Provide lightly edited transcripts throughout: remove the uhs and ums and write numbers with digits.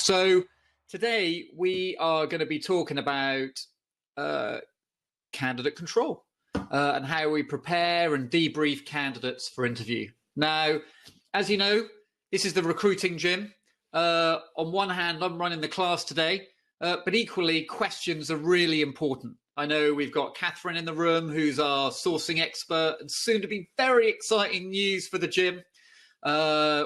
So today we are going to be talking about candidate control and how we prepare and debrief candidates for interview. Now, as you know, this is the recruiting gym. On one hand, I'm running the class today, but equally questions are really important. I know we've got Catherine in the room, who's our sourcing expert, and soon to be very exciting news for the gym.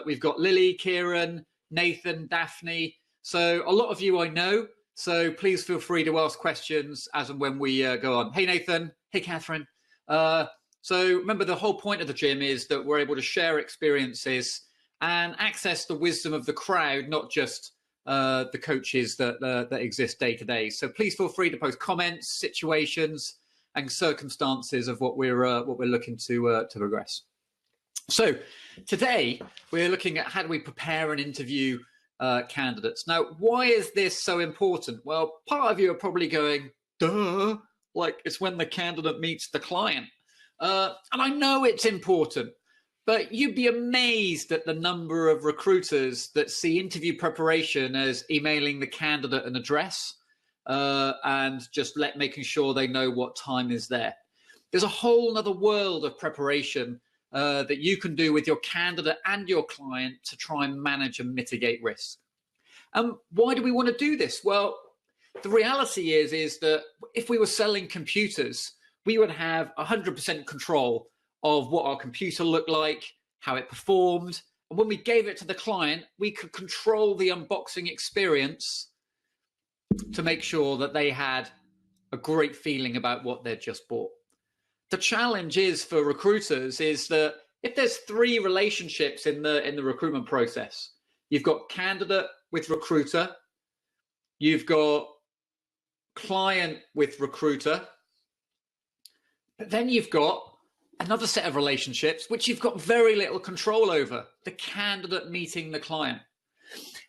We've got Lily, Kieran, Nathan, Daphne. So a lot of you I know, so please feel free to ask questions as and when we go on. Hey, Nathan. Hey, Catherine. So remember, the whole point of the gym is that we're able to share experiences and access the wisdom of the crowd, not just the coaches that exist day to day. So please feel free to post comments, situations, and circumstances of what we're looking to progress. So today we're looking at how do we prepare and interview candidates. Now, why is this so important? Well, part of you are probably going, duh, like it's when the candidate meets the client. And I know it's important, but you'd be amazed at the number of recruiters that see interview preparation as emailing the candidate an address and just making sure they know what time is there. There's a whole other world of preparation that you can do with your candidate and your client to try and manage and mitigate risk. Why do we want to do this? Well, the reality is that if we were selling computers, we would have 100% control of what our computer looked like, how it performed. And when we gave it to the client, we could control the unboxing experience to make sure that they had a great feeling about what they'd just bought. The challenge is for recruiters is that if there's three relationships in the recruitment process, you've got candidate with recruiter, you've got client with recruiter, but then you've got another set of relationships which you've got very little control over, the candidate meeting the client.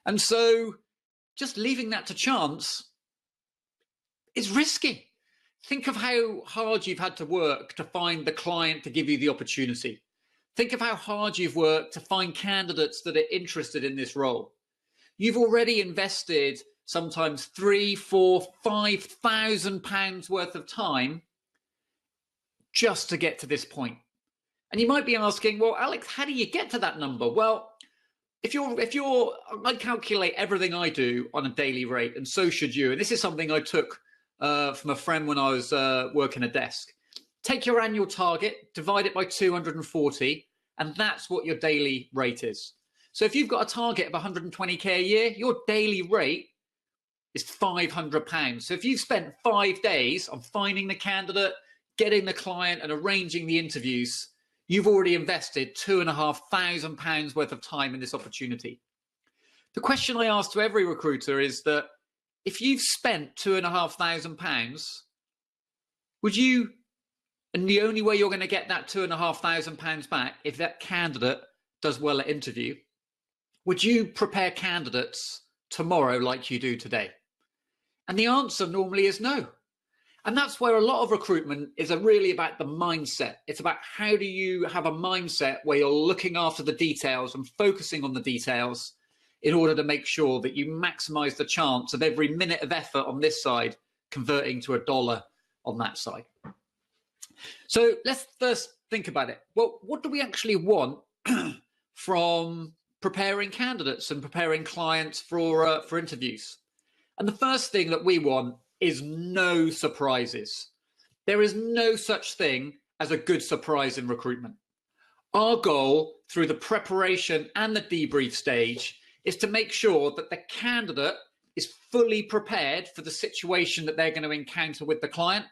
And so just leaving that to chance is risky. Think of how hard you've had to work to find the client to give you the opportunity. Think of how hard you've worked to find candidates that are interested in this role. You've already invested sometimes £3,000, £4,000, £5,000 worth of time just to get to this point. And you might be asking, well, Alex, how do you get to that number? Well, I calculate everything I do on a daily rate, and so should you. And this is something I took from a friend when I was working a desk. Take your annual target, divide it by 240, and that's what your daily rate is. So if you've got a target of 120k a year, your daily rate is £500. So if you've spent 5 days on finding the candidate, getting the client, and arranging the interviews, you've already invested £2,500 worth of time in this opportunity. The question I ask to every recruiter is that if you've spent £2,500, would you, and the only way you're going to get that £2,500 back if that candidate does well at interview, would you prepare candidates tomorrow like you do today? And the answer normally is no. And that's where a lot of recruitment is really about the mindset. It's about how do you have a mindset where you're looking after the details and focusing on the details in order to make sure that you maximize the chance of every minute of effort on this side converting to $1 on that side. So let's first think about it. Well, what do we actually want from preparing candidates and preparing clients for interviews? And the first thing that we want is no surprises. There is no such thing as a good surprise in recruitment. Our goal through the preparation and the debrief stage is to make sure that the candidate is fully prepared for the situation that they're going to encounter with the client,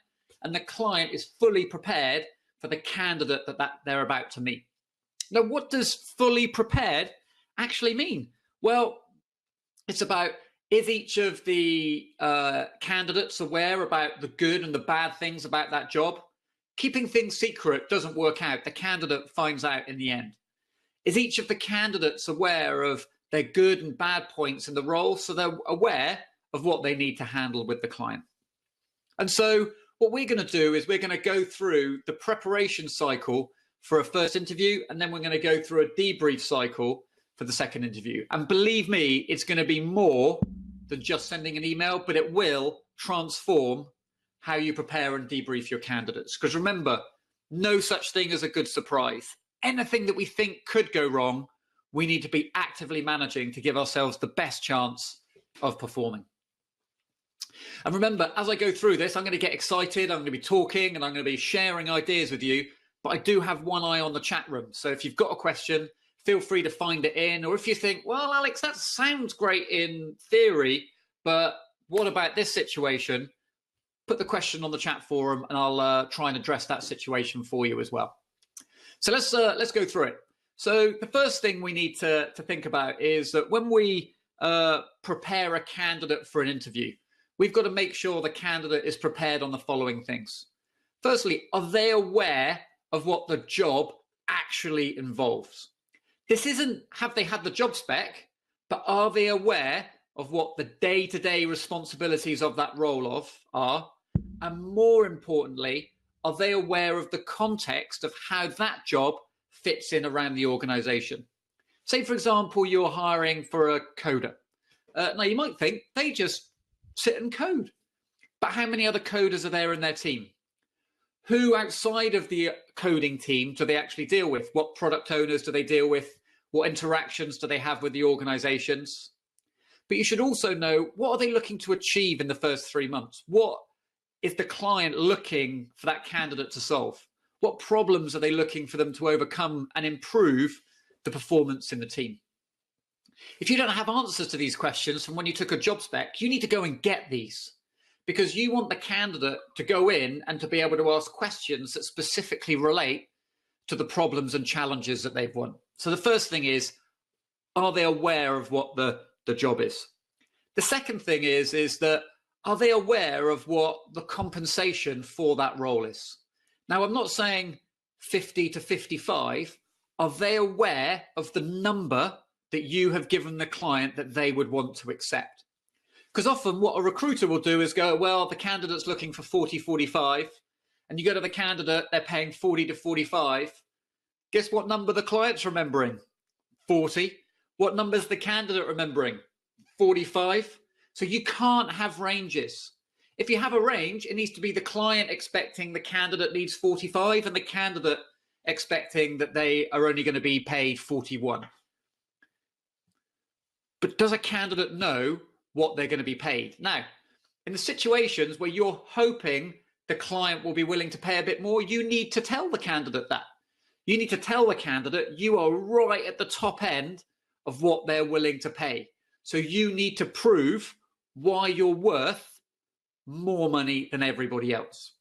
and the client is fully prepared for the candidate that they're about to meet. Now, what does fully prepared actually mean? Well, it's about, is each of the candidates aware about the good and the bad things about that job? Keeping things secret doesn't work out. The candidate finds out in the end. Is each of the candidates aware of their good and bad points in the role, so they're aware of what they need to handle with the client? And so what we're going to do is we're going to go through the preparation cycle for a first interview, and then we're going to go through a debrief cycle for the second interview. And believe me, it's going to be more than just sending an email, but it will transform how you prepare and debrief your candidates. Because remember, no such thing as a good surprise. Anything that we think could go wrong, we need to be actively managing to give ourselves the best chance of performing. And remember, as I go through this, I'm going to get excited, I'm going to be talking, and I'm going to be sharing ideas with you, but I do have one eye on the chat room. So if you've got a question, feel free to find it in. Or if you think, well, Alex, that sounds great in theory, but what about this situation? Put the question on the chat forum and I'll try and address that situation for you as well. So let's go through it. So the first thing we need to think about is that when we prepare a candidate for an interview, we've got to make sure the candidate is prepared on the following things. Firstly, are they aware of what the job actually involves? This isn't have they had the job spec, but are they aware of what the day-to-day responsibilities of that role are? And more importantly, are they aware of the context of how that job fits in around the organization? Say, for example, you're hiring for a coder. Now, you might think they just sit and code. But how many other coders are there in their team? Who outside of the coding team do they actually deal with? What product owners do they deal with? What interactions do they have with the organizations? But you should also know, what are they looking to achieve in the first 3 months? What is the client looking for that candidate to solve? What problems are they looking for them to overcome and improve the performance in the team? If you don't have answers to these questions from when you took a job spec, you need to go and get these, because you want the candidate to go in and to be able to ask questions that specifically relate to the problems and challenges that they've won. So the first thing is, are they aware of what the job is? The second thing is that, are they aware of what the compensation for that role is? Now, I'm not saying 50 to 55. Are they aware of the number that you have given the client that they would want to accept? Because often what a recruiter will do is go, well, the candidate's looking for 40, 45, and you go to the candidate, they're paying 40 to 45. Guess what number the client's remembering? 40. What number's the candidate remembering? 45. So you can't have ranges. If you have a range, it needs to be the client expecting the candidate needs 45 and the candidate expecting that they are only going to be paid 41. But does a candidate know what they're going to be paid? Now, in the situations where you're hoping the client will be willing to pay a bit more, you need to tell the candidate that. You need to tell the candidate you are right at the top end of what they're willing to pay. So you need to prove why you're worth more money than everybody else.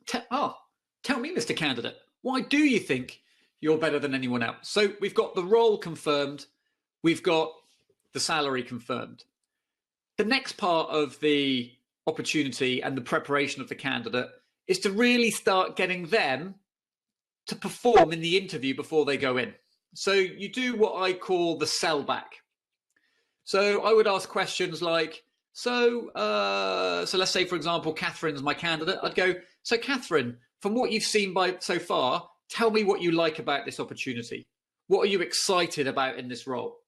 Tell me, Mr. Candidate, why do you think you're better than anyone else? So we've got the role confirmed. We've got the salary confirmed. The next part of the opportunity and the preparation of the candidate is to really start getting them to perform in the interview before they go in. So you do what I call the sell back. So I would ask questions like, so let's say, for example, Catherine's my candidate. I'd go, so Catherine, from what you've seen so far, tell me what you like about this opportunity. What are you excited about in this role?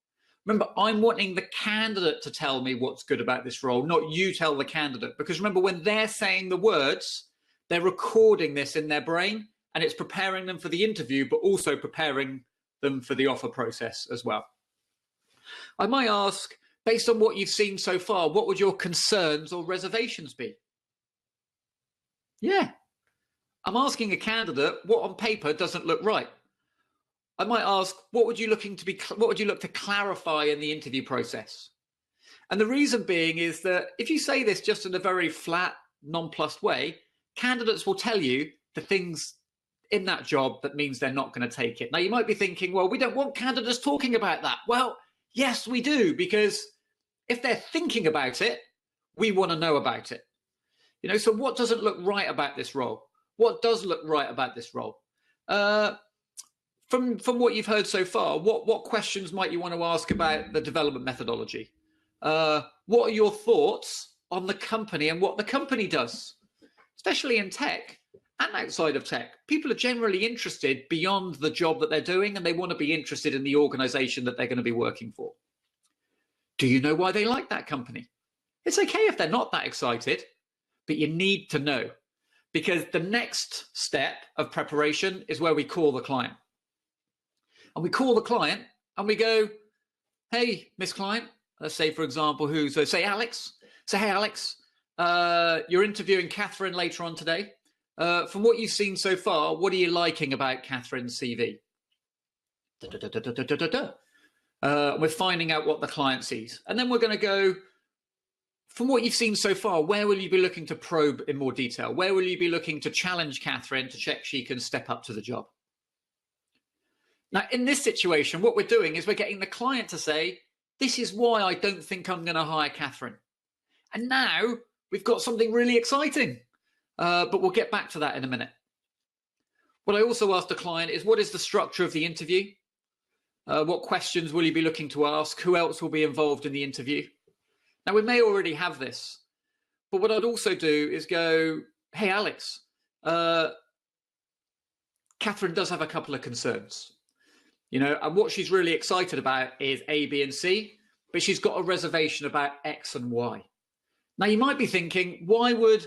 Remember, I'm wanting the candidate to tell me what's good about this role, not you tell the candidate. Because remember, when they're saying the words, they're recording this in their brain and it's preparing them for the interview, but also preparing them for the offer process as well. I might ask, based on what you've seen so far, what would your concerns or reservations be? Yeah, I'm asking a candidate what on paper doesn't look right. I might ask, what would you look to clarify in the interview process? And the reason being is that if you say this just in a very flat, nonplussed way, candidates will tell you the things in that job that means they're not going to take it. Now, you might be thinking, well, we don't want candidates talking about that. Well, yes, we do, because if they're thinking about it, we want to know about it. You know, so what doesn't look right about this role? What does look right about this role? From what you've heard so far, what questions might you want to ask about the development methodology? What are your thoughts on the company and what the company does? Especially in tech, and outside of tech, people are generally interested beyond the job that they're doing, and they want to be interested in the organization that they're going to be working for. Do you know why they like that company? It's okay if they're not that excited, but you need to know, because the next step of preparation is where we call the client. And we call the client and we go, hey, Miss Client, let's say, for example, say Alex. Say, hey, Alex, you're interviewing Catherine later on today. From what you've seen so far, what are you liking about Catherine's CV? We're finding out what the client sees. And then we're going to go, from what you've seen so far, where will you be looking to probe in more detail? Where will you be looking to challenge Catherine to check she can step up to the job? Now, in this situation, what we're doing is we're getting the client to say, this is why I don't think I'm going to hire Catherine. And now we've got something really exciting, but we'll get back to that in a minute. What I also asked the client is, what is the structure of the interview? What questions will you be looking to ask? Who else will be involved in the interview? Now, we may already have this, but what I'd also do is go, hey, Alex, Catherine does have a couple of concerns. And what she's really excited about is A, B, and C, but she's got a reservation about X and Y. Now, you might be thinking, why would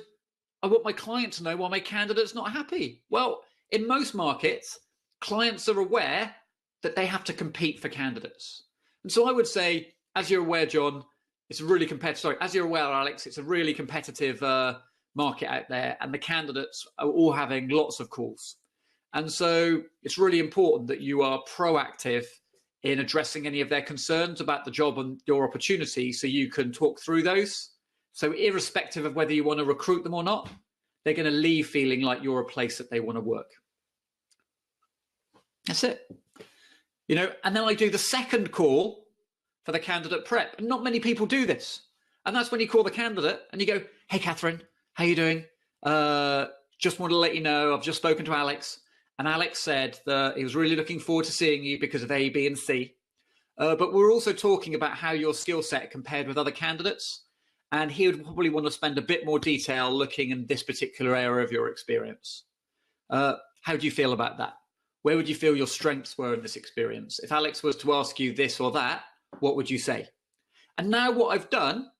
I want my client to know why my candidate's not happy? Well, in most markets, clients are aware that they have to compete for candidates. And so I would say, as you're aware, John, it's a really competitive, sorry, as you're aware, Alex, it's a really competitive market out there, and the candidates are all having lots of calls. And so it's really important that you are proactive in addressing any of their concerns about the job and your opportunity, so you can talk through those. So irrespective of whether you want to recruit them or not, they're going to leave feeling like you're a place that they want to work. That's it. And then I do the second call for the candidate prep. And not many people do this. And that's when you call the candidate and you go, hey, Catherine, how you doing? Just want to let you know, I've just spoken to Alex. And Alex said that he was really looking forward to seeing you because of A, B, and C. But we're also talking about how your skill set compared with other candidates. And he would probably want to spend a bit more detail looking in this particular area of your experience. How do you feel about that? Where would you feel your strengths were in this experience? If Alex was to ask you this or that, what would you say? And now what I've done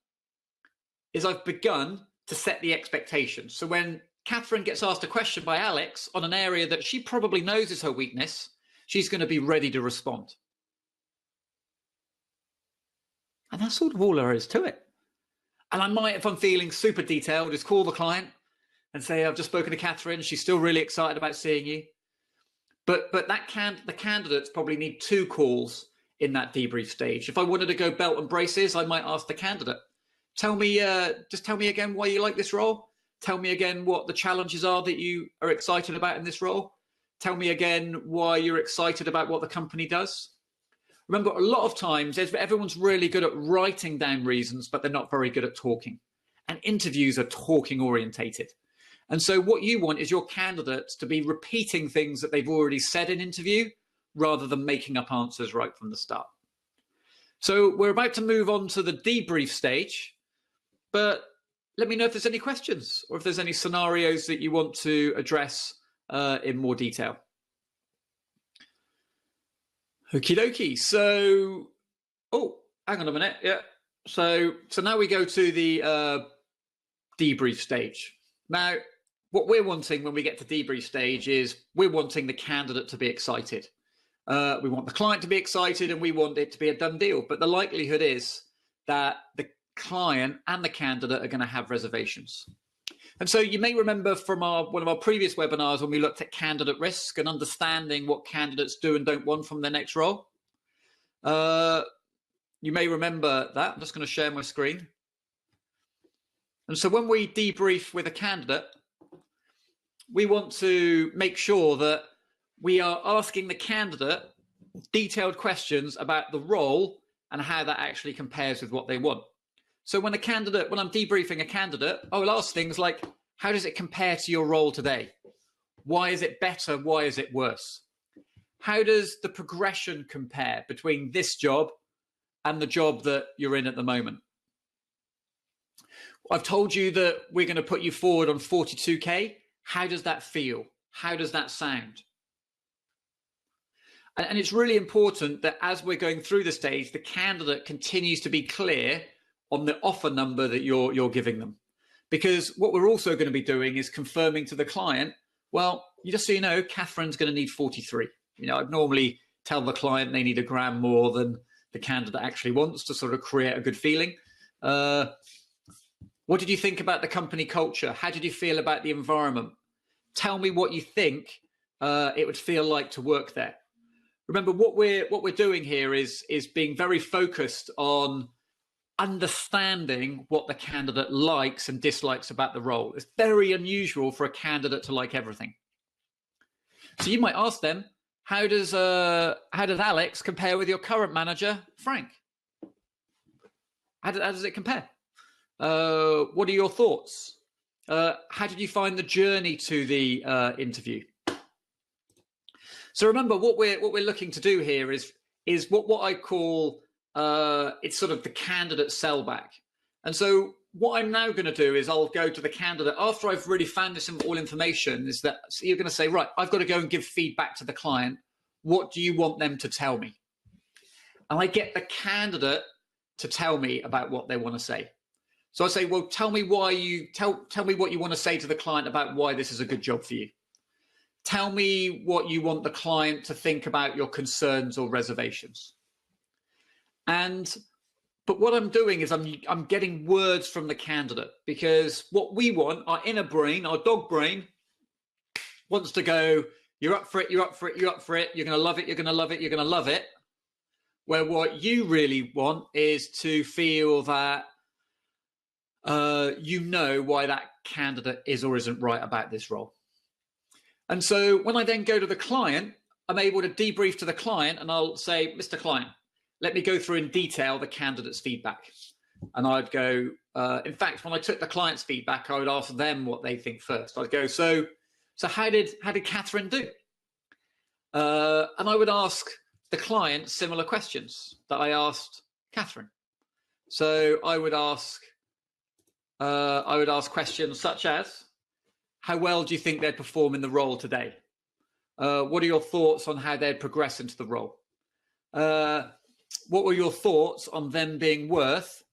is I've begun to set the expectations. So when Catherine gets asked a question by Alex on an area that she probably knows is her weakness, she's going to be ready to respond. And that's sort of all there is to it. And I might, if I'm feeling super detailed, just call the client and say, I've just spoken to Catherine. She's still really excited about seeing you. But the candidates probably need 2 calls in that debrief stage. If I wanted to go belt and braces, I might ask the candidate, just tell me again why you like this role. Tell me again what the challenges are that you are excited about in this role. Tell me again why you're excited about what the company does. Remember, a lot of times everyone's really good at writing down reasons, but they're not very good at talking. And interviews are talking orientated. And so what you want is your candidates to be repeating things that they've already said in interview rather than making up answers right from the start. So we're about to move on to the debrief stage, but let me know if there's any questions or if there's any scenarios that you want to address in more detail. Okie dokie. So, hang on a minute. Yeah. So now we go to the debrief stage. Now, what we're wanting when we get to debrief stage is we're wanting the candidate to be excited. We want the client to be excited and we want it to be a done deal. But the likelihood is that the client and the candidate are going to have reservations. And so you may remember from one of our previous webinars when we looked at candidate risk and understanding what candidates do and don't want from their next role. You may remember that. I'm just going to share my screen. And so when we debrief with a candidate, we want to make sure that we are asking the candidate detailed questions about the role and how that actually compares with what they want. So when I'm debriefing a candidate, I will ask things like, how does it compare to your role today? Why is it better? Why is it worse? How does the progression compare between this job and the job that you're in at the moment? I've told you that we're going to put you forward on 42K. How does that feel? How does that sound? And it's really important that as we're going through the stage, the candidate continues to be clear on the offer number that you're giving them. Because what we're also going to be doing is confirming to the client, well, just so you know, Catherine's going to need 43. I'd normally tell the client they need a gram more than the candidate actually wants to sort of create a good feeling. What did you think about the company culture? How did you feel about the environment? Tell me what you think it would feel like to work there. Remember, what we're doing here is being very focused on understanding what the candidate likes and dislikes about the role. It's very unusual for a candidate to like everything. So you might ask them, how does Alex compare with your current manager, Frank? How does it compare? What are your thoughts? How did you find the journey to the interview? So remember, what we're looking to do here is what I call it's sort of the candidate sellback. And so what I'm now going to do is I'll go to the candidate after I've really found this all information. Is that so you're going to say, right, I've got to go and give feedback to the client. What do you want them to tell me? And I get the candidate to tell me about what they want to say. So I say, well, tell me why you tell me what you want to say to the client about why this is a good job for you. Tell me what you want the client to think about your concerns or reservations. But what I'm doing is I'm getting words from the candidate, because what we want, our inner brain, our dog brain, wants to go, you're up for it, you're up for it, you're up for it, you're going to love it, you're going to love it, you're going to love it. Where what you really want is to feel that you know why that candidate is or isn't right about this role. And so when I then go to the client, I'm able to debrief to the client and I'll say, Mr. Client, let me go through in detail the candidate's feedback. And I'd go, in fact, when I took the client's feedback, I would ask them what they think first. I'd go, so how did Catherine do? And I would ask the client similar questions that I asked Catherine. So I would ask questions such as, how well do you think they'd perform in the role today? What are your thoughts on how they'd progress into the role? What were your thoughts on them being worth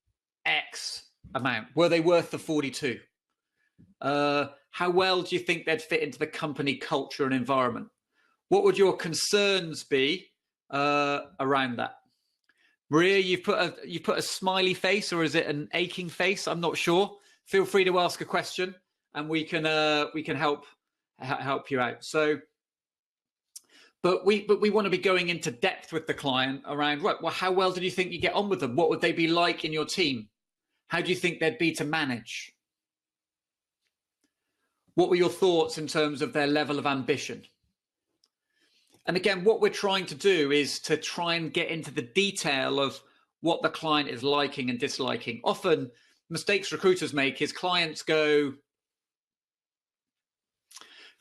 X amount? Were they worth the 42? How well do you think they'd fit into the company culture and environment? What would your concerns be around that? Maria, you've put a smiley face, or is it an aching face? I'm not sure. Feel free to ask a question, and we can help you out. So, but we want to be going into depth with the client around, right, well, how well did you think you get on with them? What would they be like in your team? How do you think they'd be to manage? What were your thoughts in terms of their level of ambition? And again, what we're trying to do is to try and get into the detail of what the client is liking and disliking. Often mistakes recruiters make is clients go,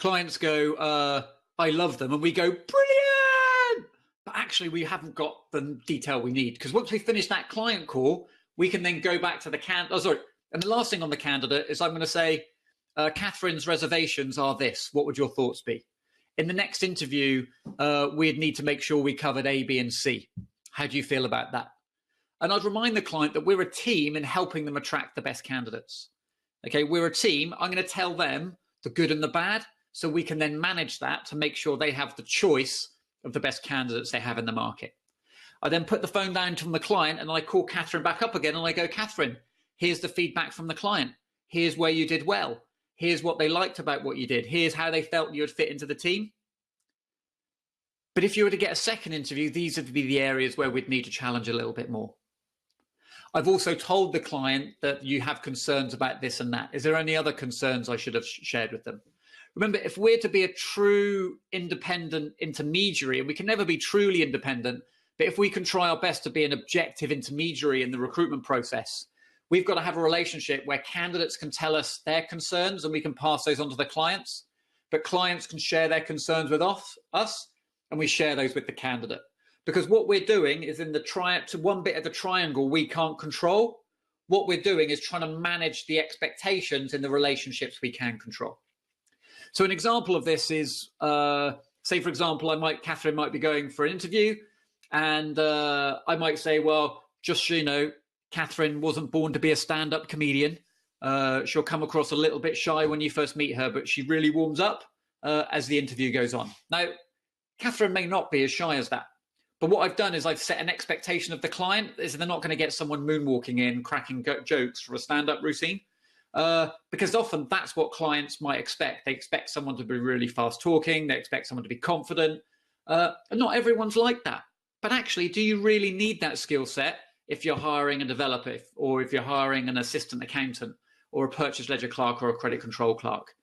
I love them. And we go, brilliant. But actually, we haven't got the detail we need. Because once we finish that client call, we can then go back to the candidate. And the last thing on the candidate is I'm going to say, Catherine's reservations are this. What would your thoughts be? In the next interview, we'd need to make sure we covered A, B, and C. How do you feel about that? And I'd remind the client that we're a team in helping them attract the best candidates. Okay, we're a team. I'm going to tell them the good and the bad, so we can then manage that to make sure they have the choice of the best candidates they have in the market. I then put the phone down from the client and I call Catherine back up again and I go, Catherine, here's the feedback from the client. Here's where you did well. Here's what they liked about what you did. Here's how they felt you would fit into the team. But if you were to get a second interview, these would be the areas where we'd need to challenge a little bit more. I've also told the client that you have concerns about this and that. Is there any other concerns I should have shared with them? Remember, if we're to be a true independent intermediary, and we can never be truly independent, but if we can try our best to be an objective intermediary in the recruitment process, we've got to have a relationship where candidates can tell us their concerns and we can pass those on to the clients, but clients can share their concerns with us and we share those with the candidate. Because what we're doing is in the one bit of the triangle we can't control. What we're doing is trying to manage the expectations in the relationships we can control. So an example of this is, say, for example, Catherine might be going for an interview, and I might say, well, just so you know, Catherine wasn't born to be a stand-up comedian. She'll come across a little bit shy when you first meet her, but she really warms up as the interview goes on. Now, Catherine may not be as shy as that, but what I've done is I've set an expectation of the client is they're not going to get someone moonwalking in, cracking jokes for a stand-up routine, because often that's what clients might expect. They expect someone to be really fast talking. They expect someone to be confident. And not everyone's like that. But actually, do you really need that skill set if you're hiring a developer, or if you're hiring an assistant accountant, or a purchase ledger clerk, or a credit control clerk?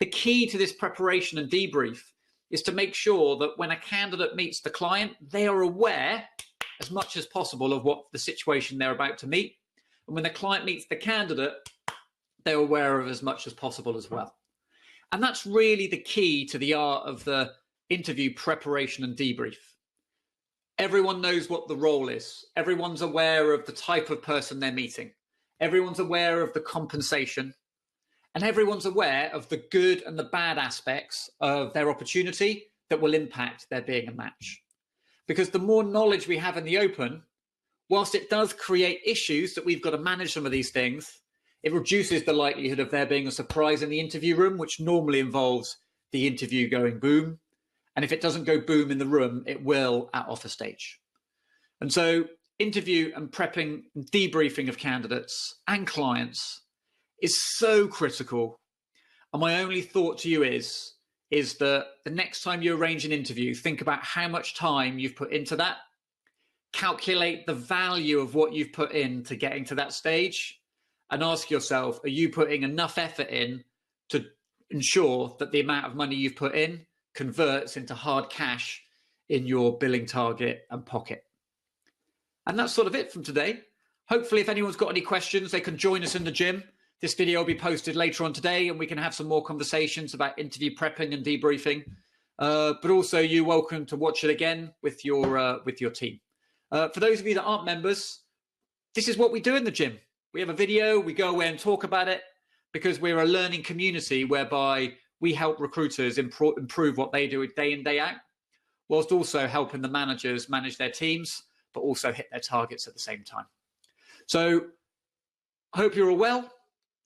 The key to this preparation and debrief is to make sure that when a candidate meets the client, they are aware as much as possible of what the situation they're about to meet. And when the client meets the candidate, they're aware of as much as possible as well. And that's really the key to the art of the interview preparation and debrief. Everyone knows what the role is. Everyone's aware of the type of person they're meeting. Everyone's aware of the compensation. And everyone's aware of the good and the bad aspects of their opportunity that will impact there being a match. Because the more knowledge we have in the open, whilst it does create issues that we've got to manage some of these things, it reduces the likelihood of there being a surprise in the interview room, which normally involves the interview going boom. And if it doesn't go boom in the room, it will at offer stage. And so interview and prepping and debriefing of candidates and clients is so critical. And my only thought to you is that the next time you arrange an interview, think about how much time you've put into that, calculate the value of what you've put into getting to that stage, and ask yourself, are you putting enough effort in to ensure that the amount of money you've put in converts into hard cash in your billing target and pocket? And that's sort of it from today. Hopefully, if anyone's got any questions, they can join us in the gym. This video will be posted later on today, and we can have some more conversations about interview prepping and debriefing. But also, you're welcome to watch it again with your team. For those of you that aren't members, this is what we do in the gym. We have a video, we go away and talk about it, because we're a learning community whereby we help recruiters improve what they do day in, day out, whilst also helping the managers manage their teams, but also hit their targets at the same time. So I hope you're all well.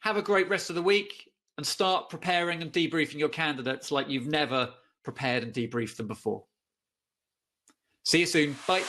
Have a great rest of the week, and start preparing and debriefing your candidates like you've never prepared and debriefed them before. See you soon. Bye.